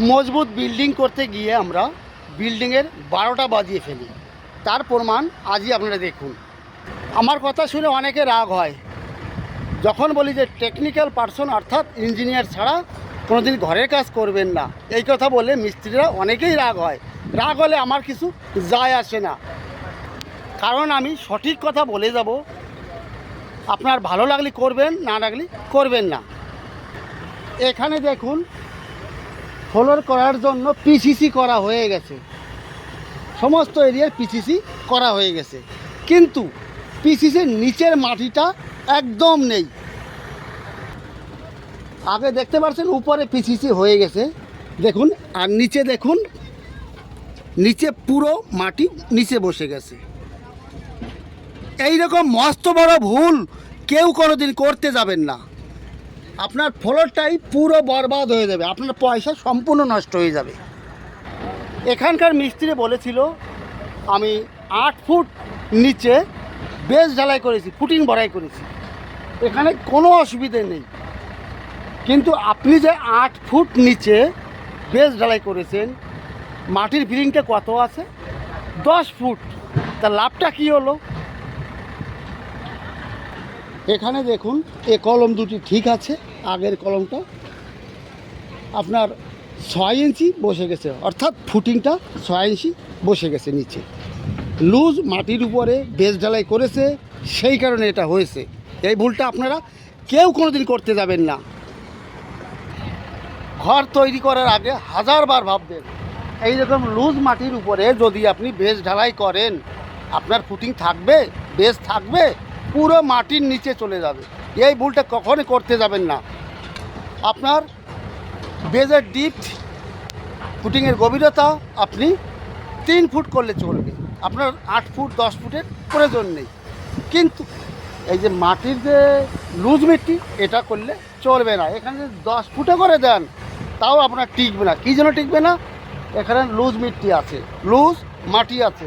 মজবুত বিল্ডিং করতে গিয়ে আমরা বিল্ডিংয়ের 12টা বাজিয়ে ফেলি। তার প্রমাণ আজই আপনারা দেখুন। আমার কথা শুনে অনেকে রাগ হয় যখন বলি যে টেকনিক্যাল পার্সন অর্থাৎ ইঞ্জিনিয়ার ছাড়া কোনো দিন ঘরের কাজ করবেন না। এই কথা বলে মিস্ত্রিরা অনেকেই রাগ হয়। রাগ হলে আমার কিছু যায় আসে না, কারণ আমি সঠিক কথা বলে যাব। আপনার ভালো লাগলে করবেন, না লাগলে করবেন না। এখানে দেখুন, ফ্লোর করার জন্য পিসিসি করা হয়ে গেছে, সমস্ত এরিয়ার পিসিসি করা হয়ে গেছে, কিন্তু পিসিসির নিচের মাটিটা একদম নেই। আগে দেখতে পাচ্ছেন উপরে পিসিসি হয়ে গেছে, দেখুন, আর নিচে দেখুন, নিচে পুরো মাটি নিচে বসে গেছে। এই রকম মস্ত বড় ভুল কেউ কোনোদিন করতে যাবেন না। আপনার ফ্লোরটাই পুরো বরবাদ হয়ে যাবে, আপনার পয়সা সম্পূর্ণ নষ্ট হয়ে যাবে। এখানকার মিস্ত্রি বলেছিল আমি 8 ফুট নিচে বেস ঢালাই করেছি, ফুটিং ভরাই করেছি, এখানে কোনো অসুবিধে নেই। কিন্তু আপনি যে 8 ফুট নিচে বেস ঢালাই করেছেন, মাটির ফিলিংটা কত আছে? 10 ফুট। তার লাভটা কী হলো? এখানে দেখুন, এ কলম দুটি ঠিক আছে, আগের কলমটা আপনার 6 ইঞ্চি বসে গেছে, অর্থাৎ ফুটিংটা 6 ইঞ্চি বসে গেছে নিচে। লুজ মাটির উপরে বেস ঢালাই করেছে, সেই কারণে এটা হয়েছে। এই ভুলটা আপনারা কেউ কোনো দিন করতে যাবেন না। ঘর তৈরি করার আগে 1000 বার ভাববেন। এইরকম লুজ মাটির উপরে যদি আপনি বেস ঢালাই করেন, আপনার ফুটিং থাকবে, বেস থাকবে, পুরো মাটির নিচে চলে যাবে। এই ভুলটা কখনই করতে যাবেন না। আপনার বেজের ডিপথ, ফুটিংয়ের গভীরতা আপনি 3 ফুট করলে চলবে, আপনার 8 ফুট 10 ফুটের প্রয়োজন নেই। কিন্তু এই যে মাটির যে লুজ মিট্টি, এটা করলে চলবে না। এখানে যদি 10 ফুটে করে দেন, তাও আপনার টিকবে না। কী জন্য টিকবে না? এখানে লুজ মিট্টি আছে, লুজ মাটি আছে,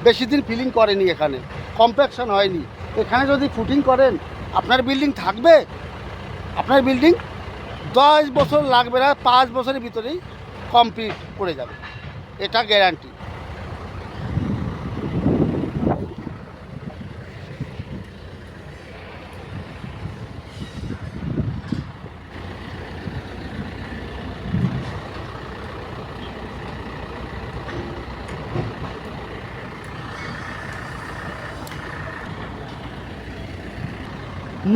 বেশি দিন ফিলিং করেনি, এখানে কম্প্যাকশন হয়নি। এখানে যদি ফুটিং করেন, আপনার বিল্ডিং থাকবে, আপনার বিল্ডিং 10 বছর লাগবে না, 5 বছরের ভিতরেই কমপ্লিট করে যাবে, এটা গ্যারান্টি।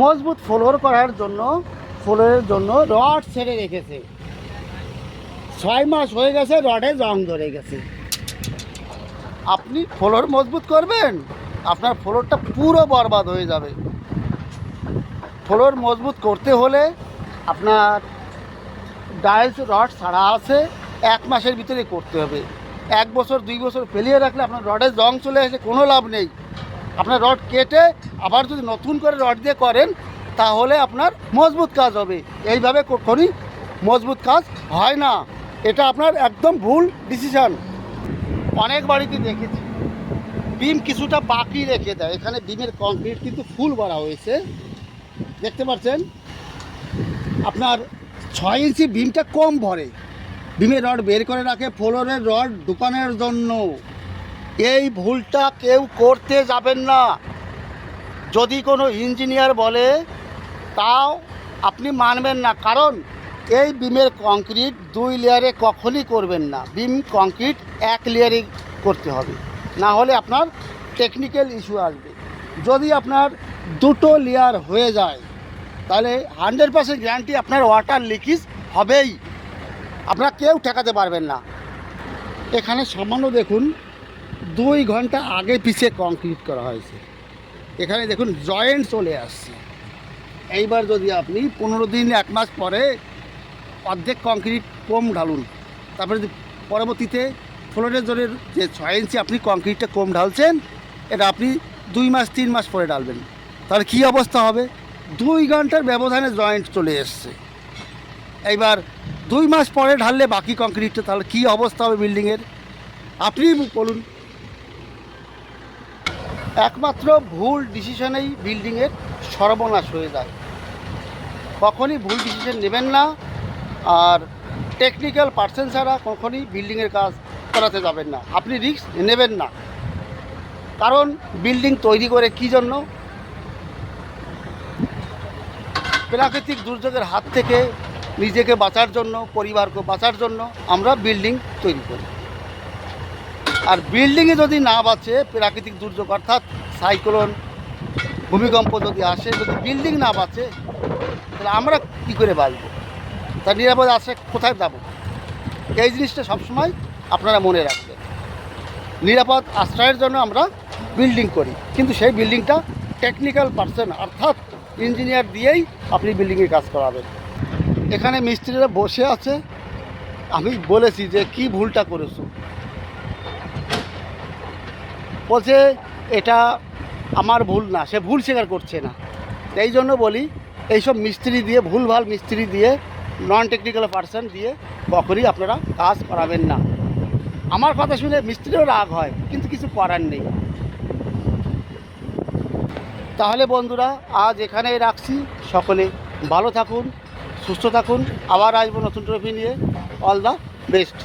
মজবুত ফ্লোর করার জন্য, ফ্লোরের জন্য রড ছেড়ে রেখেছে, 6 মাস হয়ে গেছে, রডে জং ধরে গেছে। আপনি ফ্লোর মজবুত করবেন, আপনার ফ্লোরটা পুরো বরবাদ হয়ে যাবে। ফ্লোর মজবুত করতে হলে আপনার ডাইলস রড ছাড়া আছে, 1 মাসের ভিতরে করতে হবে। 1 বছর 2 বছর ফেলিয়ে রাখলে আপনার রডে জং চলে আসে, কোনো লাভ নেই। আপনার রড কেটে আবার যদি নতুন করে রড দিয়ে করেন, তাহলে আপনার মজবুত কাজ হবে। এইভাবে কখনই মজবুত কাজ হয় না। এটা আপনার একদম ভুল ডিসিশান। অনেক বাড়িতে দেখেছি বিম কিছুটা বাকি রেখে দেয়। এখানে বিমের কংক্রিট কিন্তু ফুল ভরা হয়েছে, দেখতে পাচ্ছেন। আপনার 6 ইঞ্চি বিমটা কম ভরে, বিমের রড বের করে রাখে ফ্লোরের রড ঢুকানোর জন্য। এই ভুলটা কেউ করতে যাবেন না। যদি কোনো ইঞ্জিনিয়ার বলে, তাও আপনি মানবেন না, কারণ এই বিমের কংক্রিট 2 লেয়ারে কখনই করবেন না। বিম কংক্রিট 1 লেয়ারে করতে হবে, না হলে আপনার টেকনিক্যাল ইস্যু আসবে। যদি আপনার 2টো লেয়ার হয়ে যায়, তাহলে 100% গ্যারান্টি আপনার ওয়াটার লিকেজ হবেই, আপনারা কেউ ঠেকাতে পারবেন না। এখানে সামান্য দেখুন 2 ঘন্টা আগে পিছিয়ে কংক্রিট করা হয়েছে, এখানে দেখুন জয়েন্ট চলে আসছে। এইবার যদি আপনি 15 দিন 1 মাস পরে অর্ধেক কংক্রিট কম ঢালুন, তারপরে যদি পরবর্তীতে ফ্লোরের জোরের যে 6 ইঞ্চি আপনি কংক্রিটটা কম ঢালছেন, এটা আপনি 2 মাস 3 মাস পরে ঢালবেন, তাহলে কী অবস্থা হবে? 2 ঘন্টার ব্যবধানে জয়েন্ট চলে এসছে। এইবার 2 মাস পরে ঢাললে বাকি কংক্রিটটা, তাহলে কী অবস্থা হবে বিল্ডিংয়ের? আপনি বলুন। একমাত্র ভুল ডিসিশনেই বিল্ডিংয়ের সর্বনাশ হয়ে যায়। কখনই ভুল ডিসিশন নেবেন না। আর টেকনিক্যাল পার্সন ছাড়া কখনই বিল্ডিংয়ের কাজ করাতে যাবেন না, আপনি রিস্ক নেবেন না। কারণ বিল্ডিং তৈরি করে কী জন্য? প্রাকৃতিক দুর্যোগের হাত থেকে নিজেকে বাঁচার জন্য, পরিবারকে বাঁচার জন্য আমরা বিল্ডিং তৈরি করি। আর বিল্ডিংয়ে যদি না বাঁচে, প্রাকৃতিক দুর্যোগ অর্থাৎ সাইক্লোন, ভূমিকম্প যদি আসে, যদি বিল্ডিং না বাঁচে, তাহলে আমরা কী করে বাঁচব? তার নিরাপদ আছে কোথায় যাব? এই জিনিসটা সবসময় আপনারা মনে রাখবেন। নিরাপদ আশ্রয়ের জন্য আমরা বিল্ডিং করি, কিন্তু সেই বিল্ডিংটা টেকনিক্যাল পার্সন অর্থাৎ ইঞ্জিনিয়ার দিয়েই আপনি বিল্ডিংয়ের কাজ করাবেন। এখানে মিস্ত্রিরা বসে আছে, আমি বলেছি যে কি ভুলটা করেছো, বলছে এটা আমার ভুল না, সে ভুল স্বীকার করছে না। এই জন্য বলি, এইসব মিস্ত্রি দিয়ে, ভুলভাল মিস্ত্রি দিয়ে, নন টেকনিক্যাল পার্সন দিয়ে কখনই আপনারা কাজ করাবেন না। আমার কথা শুনে মিস্ত্রিও রাগ হয়, কিন্তু কিছু করার নেই। তাহলে বন্ধুরা, আজ এখানেই রাখছি। সকলে ভালো থাকুন, সুস্থ থাকুন। আবার আসবো নতুন ট্রফি নিয়ে। All the best.